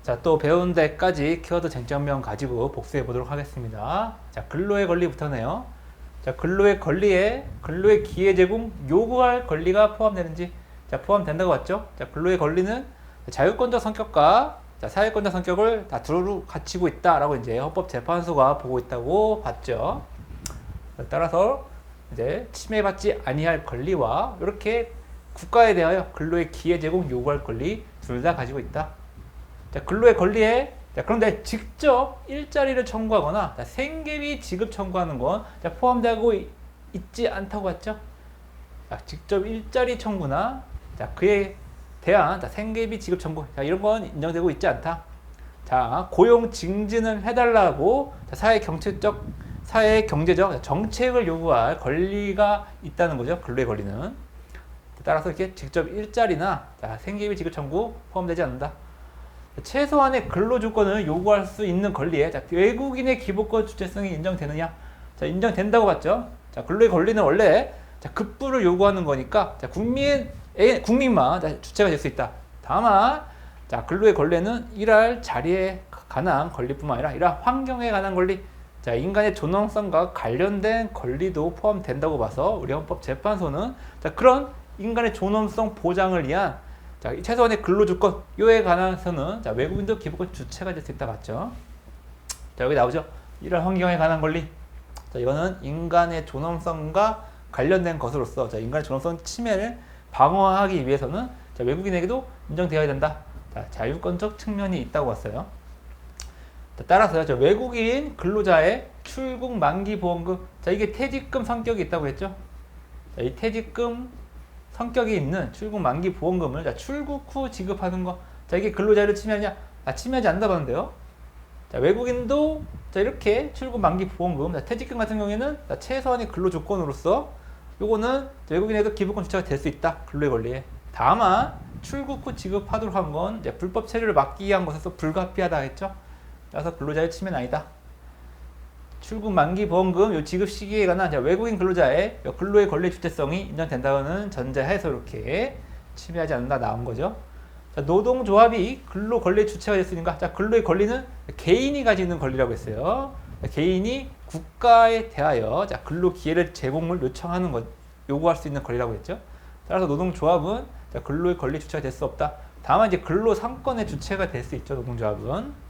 자, 또 배운 데까지 키워드 쟁점명 가지고 복수해 보도록 하겠습니다. 자, 근로의 권리부터네요. 자, 근로의 권리에 근로의 기회 제공 요구할 권리가 포함되는지, 자, 포함된다고 봤죠? 자, 근로의 권리는 자유권적 성격과 자, 사회권적 성격을 다 두루 갖추고 있다라고 이제 헌법재판소가 보고 있다고 봤죠. 따라서 이제 침해받지 아니할 권리와 이렇게 국가에 대하여 근로의 기회 제공 요구할 권리 둘 다 가지고 있다. 자, 근로의 권리에 자, 그런데 직접 일자리를 청구하거나 자, 생계비 지급 청구하는 건 자, 포함되고 있지 않다고 봤죠. 자, 직접 일자리 청구나 자, 그에 대한 자, 생계비 지급 청구 자, 이런 건 인정되고 있지 않다. 자, 고용 증진을 해달라고 자, 사회 경제적 정책을 요구할 권리가 있다는 거죠. 근로의 권리는. 따라서 이렇게 직접 일자리나 자, 생계비 지급 청구 포함되지 않는다. 최소한의 근로 조건을 요구할 수 있는 권리에 자, 외국인의 기본권 주체성이 인정되느냐? 자, 인정된다고 봤죠. 자, 근로의 권리는 원래 자, 급부를 요구하는 거니까 자, 국민만 자, 주체가 될 수 있다. 다만 자, 근로의 권리는 일할 자리에 관한 권리뿐만 아니라 일할 환경에 관한 권리, 자, 인간의 존엄성과 관련된 권리도 포함된다고 봐서 우리 헌법재판소는 자, 그런 인간의 존엄성 보장을 위한 자, 최소한의 근로조건 요에 관해서는 자, 외국인도 기본권 주체가 될 수 있다 봤죠. 자, 여기 나오죠. 일할 환경에 관한 권리. 자, 이거는 인간의 존엄성과 관련된 것으로서 자, 인간의 존엄성 침해를 방어하기 위해서는 자, 외국인에게도 인정되어야 된다. 자, 자유권적 측면이 있다고 봤어요. 자, 따라서 자, 외국인 근로자의 출국 만기 보험금. 자, 이게 퇴직금 성격이 있다고 했죠. 자, 이 퇴직금 성격이 있는 출국 만기 보험금을 자, 출국 후 지급하는 거. 자, 이게 근로자를 침해하냐? 침해하지 않는다 봤는데요. 자, 외국인도 자, 이렇게 출국 만기 보험금, 자, 퇴직금 같은 경우에는 자, 최소한의 근로 조건으로서 요거는 외국인에도 기본권 주체가 될 수 있다. 근로의 권리에. 다만 출국 후 지급하도록 한 건 불법 체류를 막기 위한 것에서 불가피하다 했죠. 따라서 근로자의 침해는 아니다. 출국 만기 보험금 요 지급 시기에 관한 외국인 근로자의 근로의 권리 주체성이 인정된다는 전제하에서 이렇게 침해하지 않는다 나온 거죠. 자, 노동조합이 근로 권리 주체가 될 수 있는가? 자, 근로의 권리는 개인이 가지는 권리라고 했어요. 개인이 국가에 대하여 자, 근로 기회를 제공을 요청하는 것, 요구할 수 있는 권리라고 했죠. 따라서 노동조합은 자, 근로의 권리 주체가 될 수 없다. 다만 이제 근로 상권의 주체가 될 수 있죠. 노동조합은.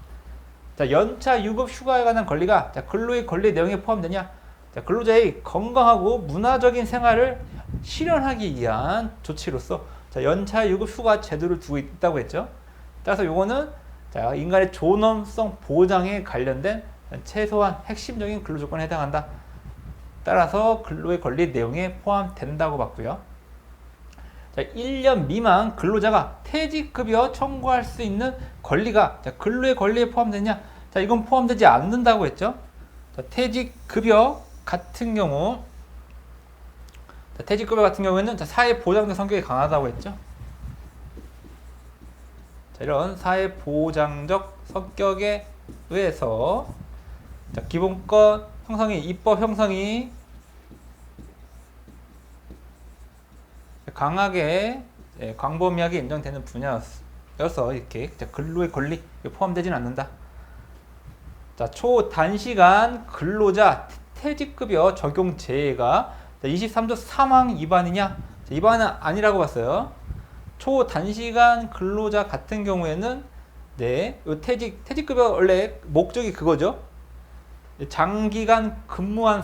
자, 연차 유급 휴가에 관한 권리가 자, 근로의 권리 내용에 포함되냐? 자, 근로자의 건강하고 문화적인 생활을 실현하기 위한 조치로서 자, 연차 유급 휴가 제도를 두고 있다고 했죠. 따라서 요거는 자, 인간의 존엄성 보장에 관련된 최소한 핵심적인 근로 조건에 해당한다. 따라서 근로의 권리 내용에 포함된다고 봤고요. 자, 1년 미만 근로자가 퇴직급여 청구할 수 있는 권리가 자, 근로의 권리에 포함되냐? 자, 이건 포함되지 않는다고 했죠. 자, 퇴직급여 같은 경우 자, 퇴직급여 같은 경우에는 자, 사회보장적 성격이 강하다고 했죠. 자, 이런 사회보장적 성격에 의해서 자, 기본권 형성이 입법 형성이 강하게 광범위하게 인정되는 분야여서 이렇게 근로의 권리 포함되지는 않는다. 자, 초단시간 근로자 퇴직급여 적용 제외가 23조 3항 위반이냐? 자, 위반은 아니라고 봤어요. 초단시간 근로자 같은 경우에는 네, 요 퇴직급여 원래 목적이 그거죠. 장기간 근무한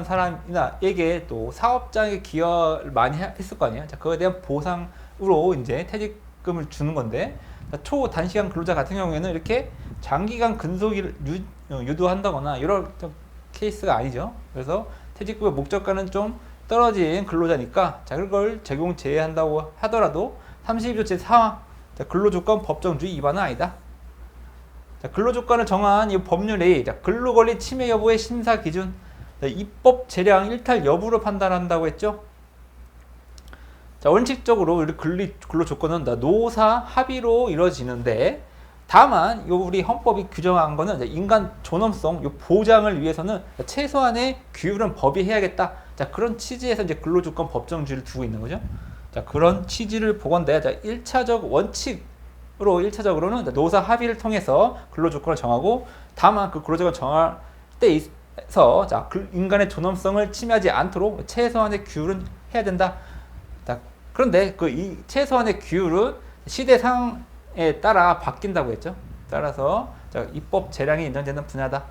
사람이나에게 또 사업장에 기여를 많이 했을 거 아니에요. 자, 그거에 대한 보상으로 이제 퇴직금을 주는 건데, 초단시간 근로자 같은 경우에는 이렇게 장기간 근속을 유도한다거나 이런 케이스가 아니죠. 그래서 퇴직급여 목적과는 좀 떨어진 근로자니까, 자, 그걸 적용 제외한다고 하더라도 32조 제4항 근로조건 법정주의 위반은 아니다. 자, 근로조건을 정한 이 법률이 근로권리 침해 여부의 심사 기준, 입법 재량 일탈 여부를 판단한다고 했죠. 자, 원칙적으로 우리 근로조건은 노사 합의로 이루어지는데, 다만 우리 헌법이 규정한 거는 인간 존엄성 보장을 위해서는 최소한의 규율은 법이 해야겠다. 자, 그런 취지에서 이제 근로조건 법정주의를 두고 있는 거죠. 자, 그런 취지를 보건대 1차적 원칙 1차적으로는 노사 합의를 통해서 근로조건을 정하고, 다만 그 근로조건을 정할 때 있어 인간의 존엄성을 침해하지 않도록 최소한의 규율은 해야 된다. 그런데 이 최소한의 규율은 시대상에 따라 바뀐다고 했죠. 따라서 입법 재량이 인정되는 분야다.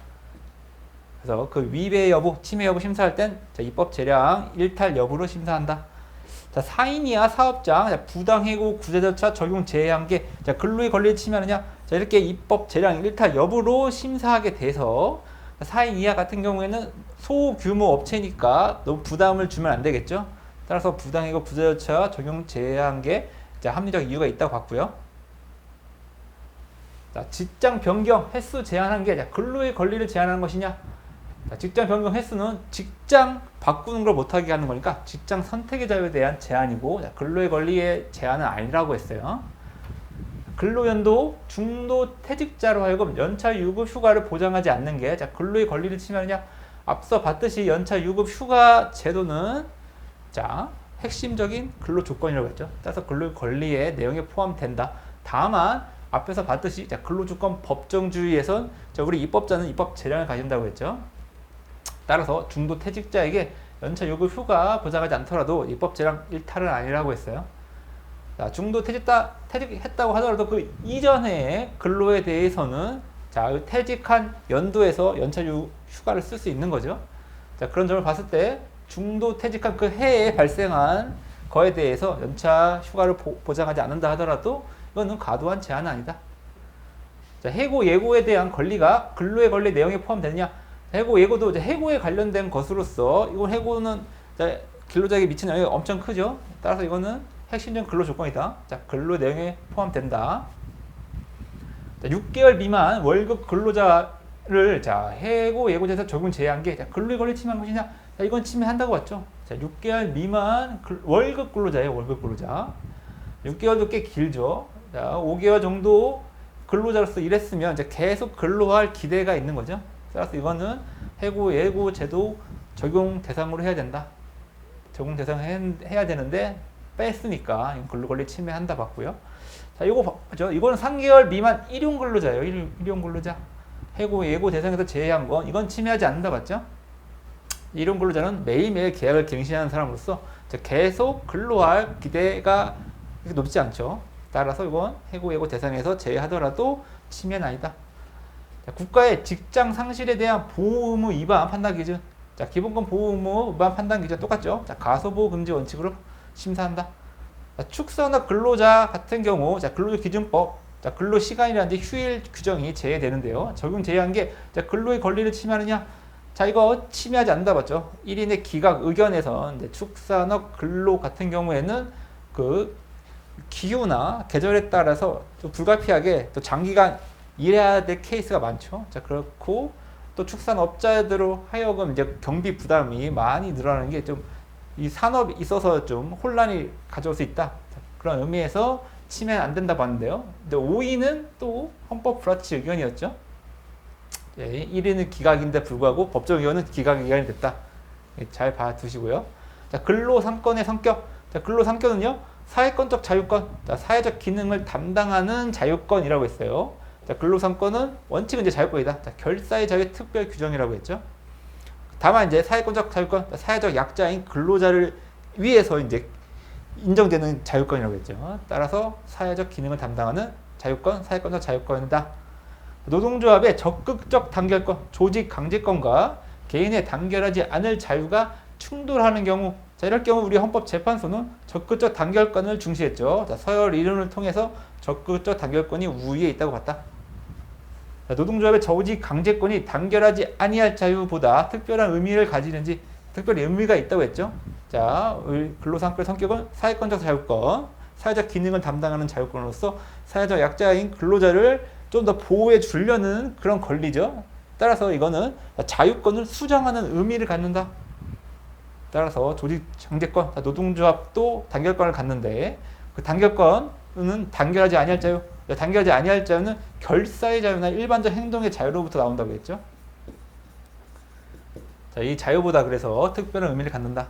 그래서 그 위배 여부, 침해 여부 심사할 땐 입법 재량 일탈 여부로 심사한다. 4인 이하 사업장 부당해고 구제 절차 적용 제한계, 근로의 권리를 침해하느냐, 이렇게 입법 재량 일탈 여부로 심사하게 돼서 4인 이하 같은 경우에는 소규모 업체니까 너무 부담을 주면 안 되겠죠. 따라서 부당해고 구제 절차 적용 제한계 합리적 이유가 있다고 봤고요. 직장 변경 횟수 제한한 게 근로의 권리를 제한하는 것이냐? 직장 변경 횟수는 직장 바꾸는 걸 못하게 하는 거니까 직장 선택의 자유에 대한 제한이고, 근로의 권리의 제한은 아니라고 했어요. 근로연도 중도 퇴직자로 하여금 연차 유급 휴가를 보장하지 않는 게 근로의 권리를 침해하느냐? 앞서 봤듯이 연차 유급 휴가 제도는 핵심적인 근로 조건이라고 했죠. 따라서 근로의 권리의 내용에 포함된다. 다만 앞에서 봤듯이 근로조건 법정주의에선 우리 입법자는 입법 재량을 가진다고 했죠. 따라서 중도 퇴직자에게 연차 유급 휴가 보장하지 않더라도 입법 재량 일탈은 아니라고 했어요. 중도 퇴직했다고 하더라도 그 이전의 근로에 대해서는 퇴직한 연도에서 연차 휴가를 쓸 수 있는 거죠. 그런 점을 봤을 때 중도 퇴직한 그 해에 발생한 거에 대해서 연차 휴가를 보장하지 않는다 하더라도 이거는 과도한 제한은 아니다. 해고 예고에 대한 권리가 근로의 권리 내용에 포함되느냐? 해고 예고도 해고에 관련된 것으로서 이건 해고는 근로자에게 미치는 영향이 엄청 크죠. 따라서 이거는 핵심적인 근로 조건이다. 근로 내용에 포함된다. 6개월 미만 월급 근로자를 해고 예고제에서 적용 제한 게 근로의 권리 침해한 것이냐? 이건 침해한다고 봤죠. 6개월 미만 월급 근로자예요. 월급 근로자. 6개월도 꽤 길죠. 5개월 정도 근로자로서 일했으면 계속 근로할 기대가 있는 거죠. 따라서 이거는 해고 예고 제도 적용 대상으로 해야 된다. 적용 대상 해야 되는데 뺐으니까 근로 권리 침해한다 봤고요. 이거 봤죠? 이거는 3개월 미만 일용 근로자예요. 일용 근로자. 해고 예고 대상에서 제외한 건 이건 침해하지 않는다 봤죠? 일용 근로자는 매일매일 계약을 갱신하는 사람으로서 계속 근로할 기대가 높지 않죠. 따라서 이건 해고 예고 대상에서 제외하더라도 침해는 아니다. 국가의 직장 상실에 대한 보호 의무 위반 판단 기준. 기본권 보호 의무 위반 판단 기준 똑같죠. 가소보호 금지 원칙으로 심사한다. 축산업 근로자 같은 경우 근로조 기준법 근로 시간이라든지 휴일 규정이 제외되는데요. 적용 제외한 게 근로의 권리를 침해하느냐? 이거 침해하지 않는다 봤죠. 1인의 기각 의견에서 축산업 근로 같은 경우에는 그 기후나 계절에 따라서 또 불가피하게 또 장기간 일해야 될 케이스가 많죠. 그렇고 또 축산업자들로 하여금 경비 부담이 많이 늘어나는 게 좀 이 산업에 있어서 좀 혼란이 가져올 수 있다. 그런 의미에서 침해는 안 된다 봤는데요. 근데 5위는 또 헌법 불합치 의견이었죠. 1위는 기각인데 불구하고 법적 의견은 기각 의견이 됐다. 잘 봐두시고요. 근로상권의 성격. 근로상권은요, 사회권적 자유권, 사회적 기능을 담당하는 자유권이라고 했어요. 근로상권은 원칙은 자유권이다. 결사의 자유의 특별 규정이라고 했죠. 다만 사회권적 자유권, 사회적 약자인 근로자를 위해서 인정되는 자유권이라고 했죠. 따라서 사회적 기능을 담당하는 자유권, 사회권적 자유권이다. 노동조합의 적극적 단결권, 조직 강제권과 개인의 단결하지 않을 자유가 충돌하는 경우, 이럴 경우 우리 헌법재판소는 적극적 단결권을 중시했죠. 서열 이론을 통해서 적극적 단결권이 우위에 있다고 봤다. 노동조합의 조직 강제권이 단결하지 아니할 자유보다 특별한 의미를 가지는지, 특별히 의미가 있다고 했죠. 근로상권의 성격은 사회권적 자유권, 사회적 기능을 담당하는 자유권으로서 사회적 약자인 근로자를 좀 더 보호해 주려는 그런 권리죠. 따라서 이거는 자유권을 수정하는 의미를 갖는다. 따라서 조직 강제권, 노동조합도 단결권을 갖는데 그 단결권은 단결하지 아니할 자유, 단결하지 아니할 자유는 결사의 자유나 일반적 행동의 자유로부터 나온다고 했죠. 이 자유보다 그래서 특별한 의미를 갖는다.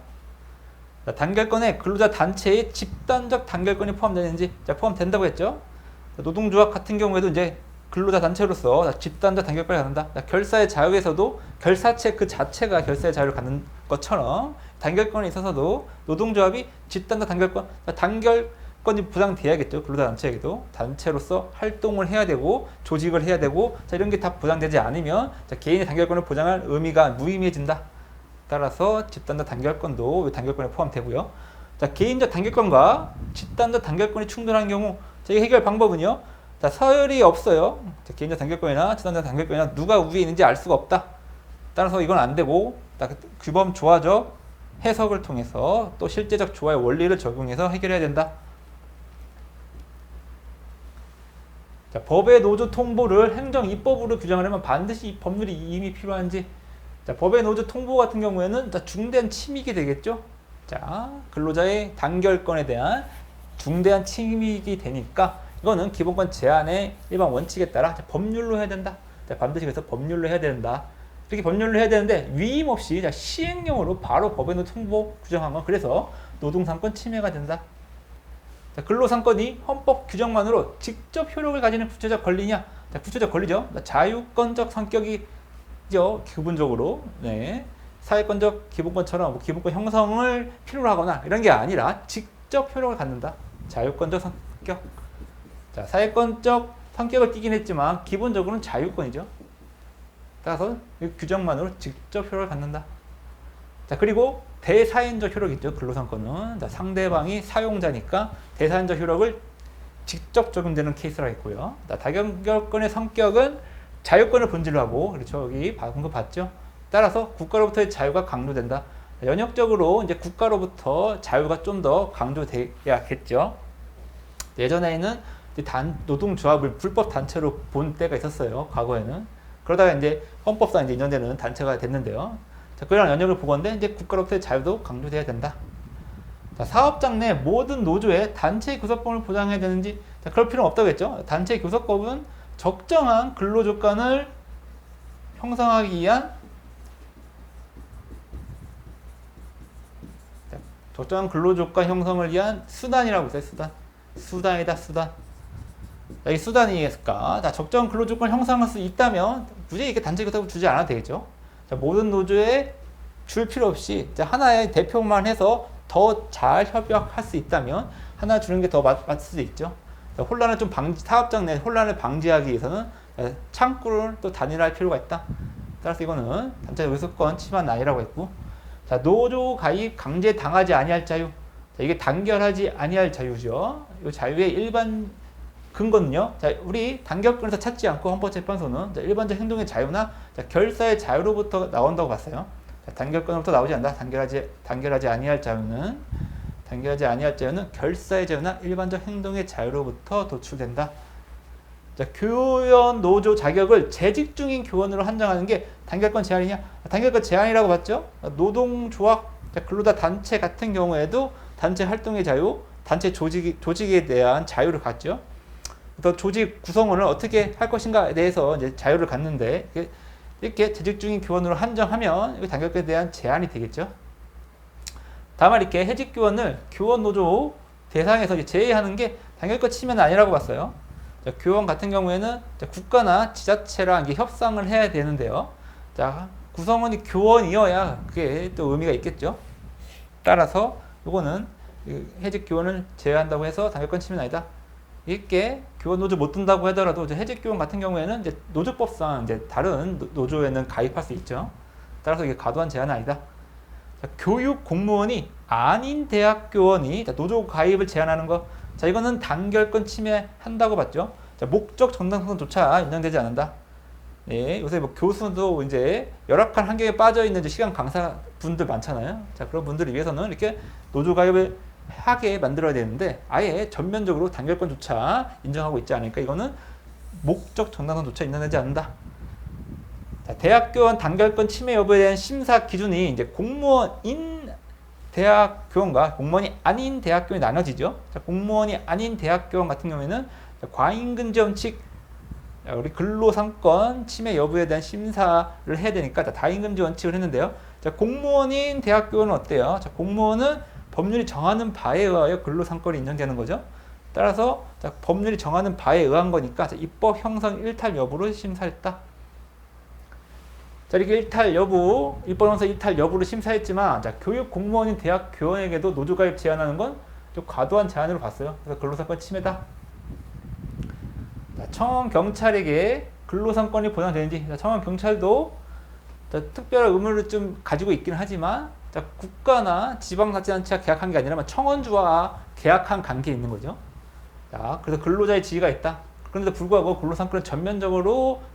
단결권에 근로자 단체의 집단적 단결권이 포함되는지, 포함된다고 했죠. 노동조합 같은 경우에도 이제 근로자 단체로서 집단적 단결권을 갖는다. 결사의 자유에서도 결사체 그 자체가 결사의 자유를 갖는 것처럼 단결권에 있어서도 노동조합이 집단적 단결권, 단결권이 보장돼야겠죠. 근로자 단체에게도 단체로서 활동을 해야 되고 조직을 해야 되고 이런 게 다 보장되지 않으면 개인의 단결권을 보장할 의미가 무의미해진다. 따라서 집단적 단결권도 단결권에 포함되고요. 개인적 단결권과 집단적 단결권이 충돌한 경우 이 해결 방법은요. 서열이 없어요. 개인적 단결권이나 집단적 단결권이나 누가 위에 있는지 알 수가 없다. 따라서 이건 안 되고 규범 조화적 해석을 통해서 또 실제적 조화의 원리를 적용해서 해결해야 된다. 법의 노조 통보를 행정 입법으로 규정하려면 반드시 법률이 이미 필요한지. 법의 노조 통보 같은 경우에는 중대한 침익이 되겠죠. 근로자의 단결권에 대한 중대한 침익이 되니까 이거는 기본권 제한의 일반 원칙에 따라 법률로 해야 된다. 반드시 그래서 법률로 해야 된다. 이렇게 법률로 해야 되는데 위임 없이 시행령으로 바로 법의 노조 통보 규정한 건 그래서 노동상권 침해가 된다. 근로상권이 헌법 규정만으로 직접 효력을 가지는 구체적 권리냐? 구체적 권리죠. 자유권적 성격이죠. 기본적으로. 네. 사회권적 기본권처럼 기본권 형성을 필요로 하거나 이런 게 아니라 직접 효력을 갖는다. 자유권적 성격. 사회권적 성격을 띠긴 했지만 기본적으로는 자유권이죠. 따라서 이 규정만으로 직접 효력을 갖는다. 그리고 대사인적 효력이 있죠. 근로상권은 상대방이 사용자니까 대사인적 효력을 직접 적용되는 케이스라 있고요. 다결권의 성격은 자유권을 본질로 하고 그렇죠. 여기 방금 봤죠. 따라서 국가로부터의 자유가 강조된다. 연역적으로 이제 국가로부터 자유가 좀 더 강조돼야겠죠. 예전에는 노동조합을 불법 단체로 본 때가 있었어요. 과거에는. 그러다가 이제 헌법상 이제 인정되는 단체가 됐는데요. 그런 연역을 보건데 이제 국가로부터의 자유도 강조돼야 된다. 사업장 내 모든 노조의 단체 교섭권을 보장해야 되는지 그럴 필요는 없다겠죠. 단체 교섭법은 적정한 근로조건을 형성하기 위한 적정한 근로조건 형성을 위한 수단이라고 있어요. 수단이다. 여기 수단이 있을까? 적정한 근로조건 형성할 수 있다면 굳이 이렇게 단체 교섭을 주지 않아도 되겠죠. 모든 노조에 줄 필요 없이 하나의 대표만 해서 더 잘 협약할 수 있다면 하나 주는 게 더 맞을 수도 있죠. 혼란을 좀 사업장 내 혼란을 방지하기 위해서는 창구를 또 단일화할 필요가 있다. 따라서 이거는 단체 교섭권 침해는 아니라고 했고, 노조 가입 강제 당하지 아니할 자유. 이게 단결하지 아니할 자유죠. 이 자유의 일반 근거는요. 우리 단결권에서 찾지 않고 헌법재판소는 일반적 행동의 자유나 결사의 자유로부터 나온다고 봤어요. 단결권으로부터 나오지 않는다. 단결하지 아니할 자유는 결사의 자유나 일반적 행동의 자유로부터 도출된다. 교원 노조 자격을 재직 중인 교원으로 한정하는 게 단결권 제한이냐? 단결권 제한이라고 봤죠. 노동조합, 근로자 단체 같은 경우에도 단체 활동의 자유, 단체 조직에 대한 자유를 갖죠. 또 조직 구성원을 어떻게 할 것인가에 대해서 이제 자유를 갖는데 이렇게 재직 중인 교원으로 한정하면 단결권에 대한 제한이 되겠죠. 다만 이렇게 해직 교원을 교원 노조 대상에서 제외하는 게 단결권 침해는 아니라고 봤어요. 교원 같은 경우에는 국가나 지자체랑 이게 협상을 해야 되는데요. 구성원이 교원이어야 그게 또 의미가 있겠죠. 따라서 이거는 해직 교원을 제외한다고 해서 단결권 침해는 아니다. 이렇게 교원 노조 못 든다고 하더라도 해직 교원 같은 경우에는 이제 노조법상 이제 다른 노조에는 가입할 수 있죠. 따라서 이게 과도한 제한은 아니다. 교육 공무원이 아닌 대학 교원이 노조 가입을 제한하는 거. 이거는 단결권 침해한다고 봤죠. 목적 정당성조차 인정되지 않는다. 네, 요새 교수도 이제 열악한 환경에 빠져 있는 시간 강사 분들 많잖아요. 그런 분들을 위해서는 이렇게 노조 가입을 하게 만들어야 되는데 아예 전면적으로 단결권조차 인정하고 있지 않으니까 이거는 목적 정당성조차 인정되지 않는다. 대학교원 단결권 침해 여부에 대한 심사 기준이 이제 공무원인 대학교원과 공무원이 아닌 대학교원이 나눠지죠. 공무원이 아닌 대학교원 같은 경우에는 과잉금지 원칙, 우리 근로상권 침해 여부에 대한 심사를 해야 되니까 다임금지 원칙을 했는데요. 공무원인 대학교원은 어때요? 공무원은 법률이 정하는 바에 의하여 근로상권이 인정되는 거죠. 따라서 자, 법률이 정하는 바에 의한 거니까 자, 입법 형성 일탈 여부를 심사했다. 자, 이렇게 일탈 여부, 입법 형성 일탈 여부를 심사했지만 자, 교육 공무원인 대학 교원에게도 노조 가입 제한하는 건 좀 과도한 제한으로 봤어요. 그래서 근로상권 침해다. 자, 청원 경찰에게 근로상권이 보장되는지, 자, 청원 경찰도 자, 특별한 의무를 좀 가지고 있긴 하지만 자, 국가나 지방자치단체가 계약한 게 아니라 청원주와 계약한 관계에 있는 거죠. 자, 그래서 근로자의 지위가 있다. 그런데도 불구하고 근로상권을 전면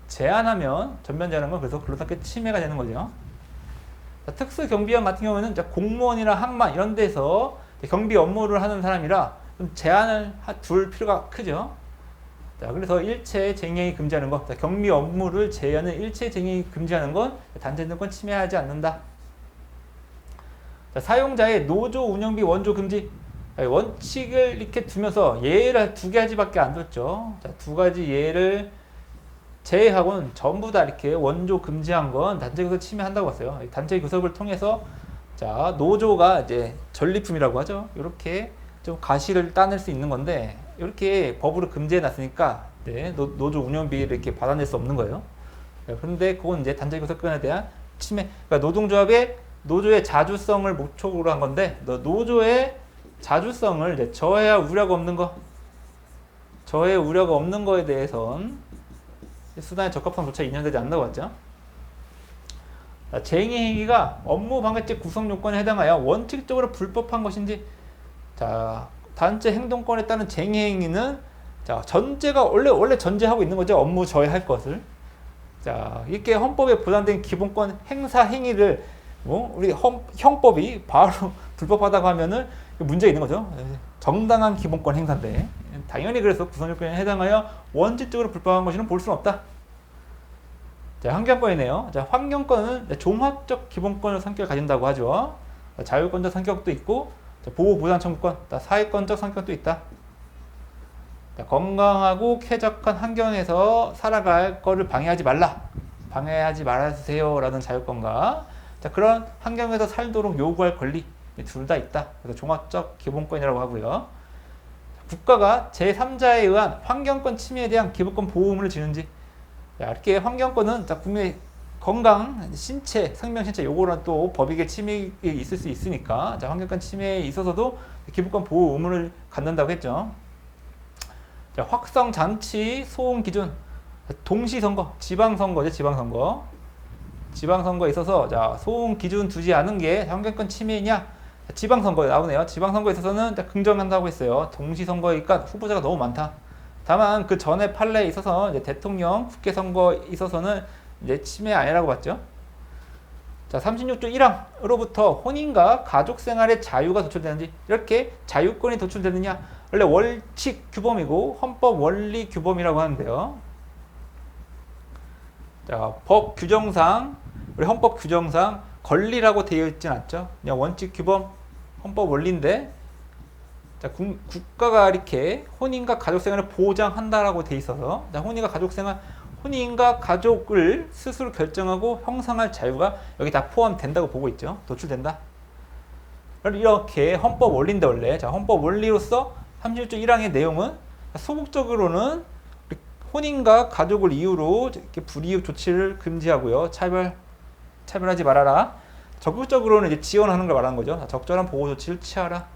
제한하는 건 그래서 근로상권 침해가 되는 거죠. 자, 특수경비원 같은 경우는 자, 공무원이나 항만 이런 데서 경비 업무를 하는 사람이라 좀 제한을 둘 필요가 크죠. 자, 그래서 일체 쟁행이 금지하는 것, 자, 경비 업무를 제한하는 일체 쟁행이 금지하는 건 단체인권 침해하지 않는다. 자, 사용자의 노조 운영비 원조 금지, 원칙을 이렇게 두면서 예를 두 가지밖에 안 뒀죠. 자, 두 가지 예를 제외하고는 전부 다 이렇게 원조 금지한 건 단체 교섭 침해한다고 봤어요. 단체 교섭을 통해서 자, 노조가 이제 전리품이라고 하죠. 이렇게 좀 가시를 따낼 수 있는 건데 이렇게 법으로 금지해 놨으니까 네, 노조 운영비를 이렇게 받아낼 수 없는 거예요. 그런데 그건 이제 단체 교섭권에 대한 침해. 그러니까 노조의 자주성을 목적으로 한 건데 노조의 자주성을 이제 저해할 우려가 없는 거, 저해 우려가 없는 거에 대해선 수단의 적합성조차 인정되지 않는다고 봤죠. 쟁의행위가 업무 방해죄 구성 요건에 해당하여 원칙적으로 불법한 것인지, 자, 단체 행동권에 따른 쟁의행위는 자, 전제가 원래 전제하고 있는 거죠. 업무 저해할 것을. 자, 이렇게 헌법에 보장된 기본권 행사 행위를 우리 형법이 바로 불법하다고 하면은 문제가 있는 거죠. 정당한 기본권 행사인데 당연히 그래서 구성 요건에 해당하여 원칙적으로 불법한 것이는 볼 수는 없다. 자, 환경권이네요. 자, 환경권은 종합적 기본권을 성격을 가진다고 하죠. 자율권적 성격도 있고, 보호보장 청구권, 사회권적 성격도 있다. 자, 건강하고 쾌적한 환경에서 살아갈 거를 방해하지 말아주세요 라는 자율권과 자, 그런 환경에서 살도록 요구할 권리 둘 다 있다. 그래서 종합적 기본권이라고 하고요. 국가가 제3자에 의한 환경권 침해에 대한 기본권 보호 의무를 지는지, 자, 이렇게 환경권은 자, 국민의 건강, 신체, 생명, 신체 요거는 또 법익의 침해가 있을 수 있으니까 자, 환경권 침해에 있어서도 기본권 보호 의무를 갖는다고 했죠. 자, 확성 장치 소음 기준, 동시선거, 지방선거에 있어서 자, 소음 기준 두지 않은 게 환경권 침해냐? 지방선거에 나오네요. 지방선거에 있어서는 자, 긍정한다고 했어요. 동시선거니까 후보자가 너무 많다. 다만 그 전에 판례에 있어서 이제 대통령, 국회 선거에 있어서는 이제 침해 아니라고 봤죠. 자, 36조 1항으로부터 혼인과 가족 생활의 자유가 도출되는지, 이렇게 자유권이 도출되느냐? 원래 원칙 규범이고 헌법 원리 규범이라고 하는데요. 자, 법 규정상, 우리 헌법 규정상 권리라고 되어 있진 않죠. 그냥 원칙 규범, 헌법 원리인데 자, 국가가 이렇게 혼인과 가족생활을 보장한다라고 돼 있어서 자, 혼인과 가족을 스스로 결정하고 형성할 자유가 여기 다 포함된다고 보고 있죠. 도출된다. 이렇게 헌법 원리인데 원래 자, 헌법 원리로서 36조 1항의 내용은 소극적으로는 혼인과 가족을 이유로 이렇게 불이익 조치를 금지하고요. 차별하지 말아라. 적극적으로는 이제 지원하는 걸 말하는 거죠. 적절한 보호 조치를 취하라.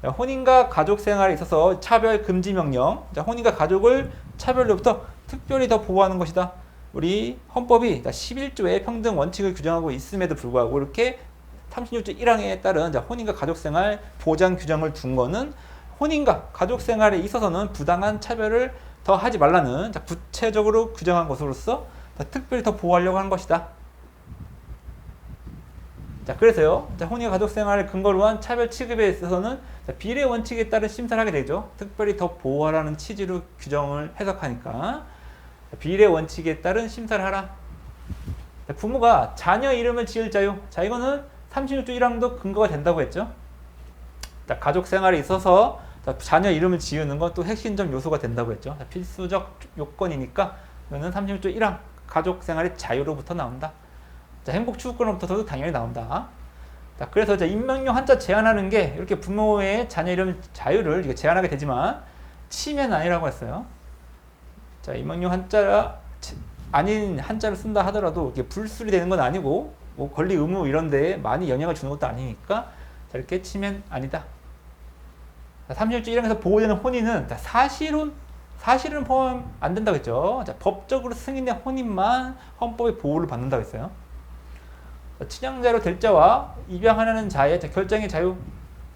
혼인과 가족 생활에 있어서 차별 금지 명령. 자, 혼인과 가족을 차별로부터 특별히 더 보호하는 것이다. 우리 헌법이 11조의 평등 원칙을 규정하고 있음에도 불구하고 이렇게 36조 1항에 따른 혼인과 가족 생활 보장 규정을 둔 거는 혼인과 가족 생활에 있어서는 부당한 차별을 더 하지 말라는 구체적으로 규정한 것으로서 특별히 더 보호하려고 하는 것이다. 자, 그래서요, 혼인과 가족 생활을 근거로 한 차별 취급에 있어서는 비례 원칙에 따른 심사를 하게 되죠. 특별히 더 보호하라는 취지로 규정을 해석하니까 비례 원칙에 따른 심사를 하라. 자, 부모가 자녀 이름을 지을 자유. 자, 이거는 36조 1항도 근거가 된다고 했죠. 자, 가족 생활에 있어서 자녀 이름을 지으는 건 또 핵심적 요소가 된다고 했죠. 필수적 요건이니까 이거는 36조 1항 가족 생활의 자유로부터 나온다. 자, 행복추구권으로부터도 당연히 나온다. 자, 그래서 임명령 한자 제한하는 게 이렇게 부모의 자녀 이름 자유를 제한하게 되지만 침해는 아니라고 했어요. 자, 임명령 한자 아닌 한자를 쓴다 하더라도 이게 불술이 되는 건 아니고 뭐 권리 의무 이런 데에 많이 영향을 주는 것도 아니니까 자, 이렇게 치면 아니다. 36조 1항에서 보호되는 혼인은 자, 사실은 포함 안 된다고 했죠. 자, 법적으로 승인된 혼인만 헌법의 보호를 받는다고 했어요. 자, 친양자로 될 자와 입양하려는 자의 자, 결정의 자유.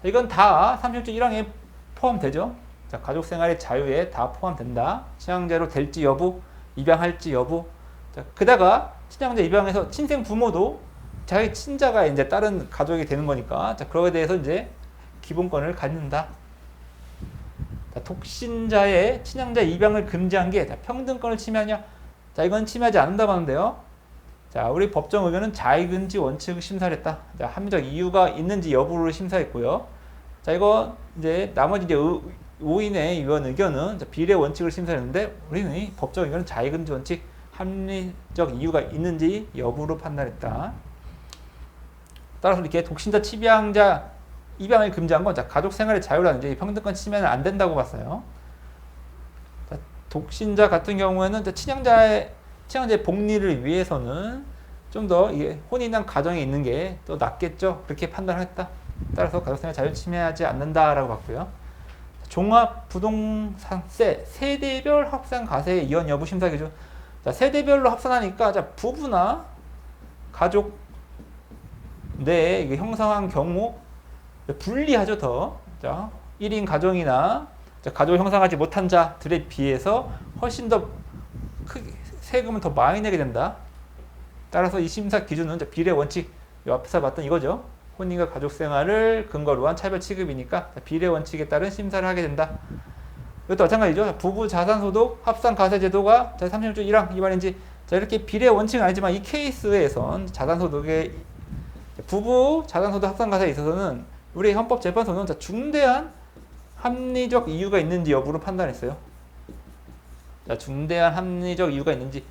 자, 이건 다 36조 1항에 포함되죠. 자, 가족생활의 자유에 다 포함된다. 친양자로 될지 여부, 입양할지 여부. 자, 게다가 친양자 입양해서 친생 부모도 자기 친자가 이제 다른 가족이 되는 거니까 자, 그거에 대해서 이제 기본권을 갖는다. 자, 독신자의 친양자 입양을 금지한 게 자, 평등권을 침해하냐? 자, 이건 침해하지 않는다고 하는데요. 자, 우리 법정 의견은 자의금지 원칙을 심사를 했다. 자, 합리적 이유가 있는지 여부를 심사했고요. 자, 이거 이제 나머지 이제 오인의 이원 의견은 자, 비례 원칙을 심사했는데 우리는 법정 의견은 자의금지 원칙, 합리적 이유가 있는지 여부로 판단했다. 따라서 이렇게 독신자 취양자 입양을 금지한 건 자, 가족 생활의 자유라든지 평등권 침해는 안 된다고 봤어요. 자, 독신자 같은 경우에는 친양자의 복리를 위해서는 좀 더 혼인한 가정에 있는 게 또 낫겠죠. 그렇게 판단했다. 따라서 가족 생활 자유 침해하지 않는다라고 봤고요. 종합 부동산세 세대별 합산 가세 이혼 여부 심사 기준. 자, 세대별로 합산하니까 자, 부부나 가족 내에 형성한 경우 불리하죠. 더 자, 1인 가정이나 자, 가족을 형성하지 못한 자들에 비해서 훨씬 더 크게 세금을 더 많이 내게 된다. 따라서 이 심사 기준은 자, 비례 원칙 이 앞에서 봤던 이거죠. 혼인과 가족 생활을 근거로 한 차별 취급이니까 자, 비례 원칙에 따른 심사를 하게 된다. 이것도 마찬가지죠. 부부 자산소득 합산 가세 제도가 36조 1항 위반인지 자, 이렇게 비례 원칙은 아니지만 이 케이스에선 자산소득의 부부 자산소득 합산 가세에 있어서는 우리 헌법재판소는 자, 중대한 합리적 이유가 있는지 여부를 판단했어요. 자, 중대한 합리적 이유가 있는지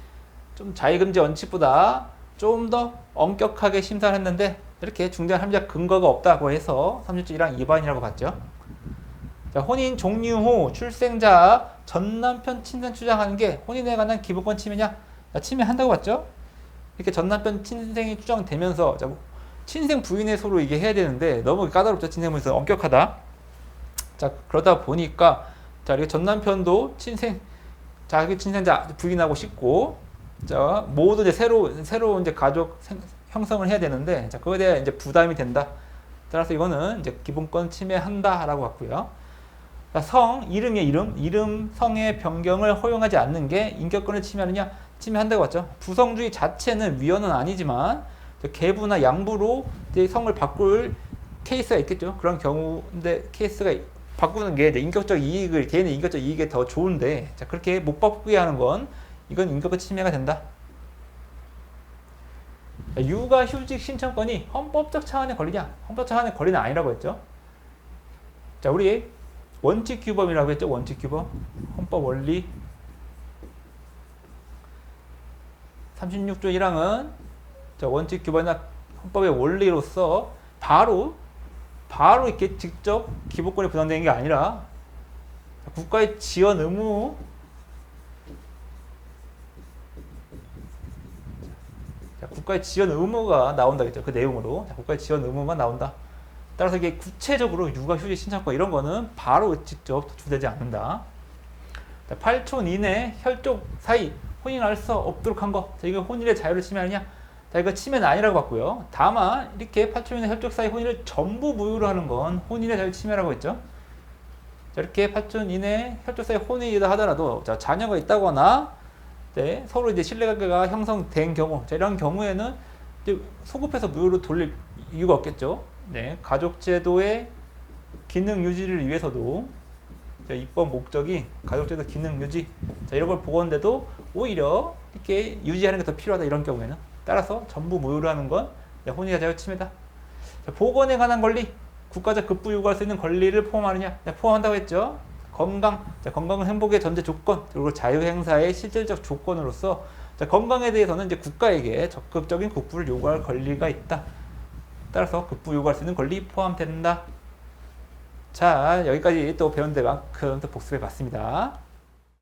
좀 자의금지 원칙보다 좀 더 엄격하게 심사를 했는데 이렇게 중대한 합리적 근거가 없다고 해서 36조 1항 위반이라고 봤죠. 자, 혼인 종료 후 출생자 전 남편 친생 추정하는 게 혼인에 관한 기본권 침해냐? 자, 침해한다고 봤죠. 이렇게 전 남편 친생이 추정되면서 자, 친생 부인의 소로 이게 해야 되는데 너무 까다롭죠. 친생 부인에서 엄격하다. 자, 그러다 보니까 자, 이렇게 전 남편도 자기 친생자 부인하고 싶고 자, 모두 이제 새로 이제 가족 형성을 해야 되는데 자, 그거에 대한 이제 부담이 된다. 따라서 이거는 이제 기본권 침해한다라고 봤고요. 자, 이름, 성의 변경을 허용하지 않는 게 인격권을 침해하느냐? 침해한다고 봤죠. 부성주의 자체는 위헌은 아니지만 계부나 양부로 이제 성을 바꿀 케이스가 있겠죠. 그런 경우인데 케이스가 바꾸는 게 이제 개인의 인격적 이익에 더 좋은데 자, 그렇게 못 바꾸게 하는 건 이건 인격권 침해가 된다. 자, 육아휴직 신청권이 헌법적 차원의 권리냐? 헌법적 차원의 권리는 아니라고 했죠. 자, 우리 원칙규범이라고 했죠. 원칙규범. 헌법 원리 36조 1항은 원칙규범이나 헌법의 원리로서 바로 이렇게 직접 기본권이 부담되는 게 아니라 국가의 지원 의무 국가의 지원 의무가 나온다겠죠. 그 내용으로 국가의 지원 의무만 나온다. 따라서 이게 구체적으로 육아휴직 신청권 이런 거는 바로 직접 도출되지 않는다. 8촌 이내 혈족 사이 혼인할 수 없도록 한 거. 자, 이거 혼인의 자유를 침해하느냐? 자, 이거 침해는 아니라고 봤고요. 다만 이렇게 8촌 이내 혈족 사이 혼인을 전부 무효로 하는 건 혼인의 자유 침해라고 했죠. 자, 이렇게 8촌 이내 혈족 사이 혼인이다 하더라도 자, 자녀가 있다거나 네, 서로 이제 신뢰관계가 형성된 경우, 자, 이런 경우에는 이제 소급해서 무효로 돌릴 이유가 없겠죠. 네, 가족제도의 기능 유지를 위해서도 자, 입법 목적이 가족제도 기능 유지, 자, 이런 걸 보건데도 오히려 이렇게 유지하는 게 더 필요하다 이런 경우에는 따라서 전부 무효로 하는 건 혼인의 자유 침해다. 자, 보건에 관한 권리, 국가적 급부 요구할 수 있는 권리를 포함하느냐? 자, 포함한다고 했죠. 건강, 자, 건강은 행복의 전제 조건, 그리고 자유 행사의 실질적 조건으로서 자, 건강에 대해서는 이제 국가에게 적극적인 국부를 요구할 권리가 있다. 따라서 급부 요구할 수 있는 권리 포함된다. 자, 여기까지 또 배운 데만큼 또 복습해 봤습니다.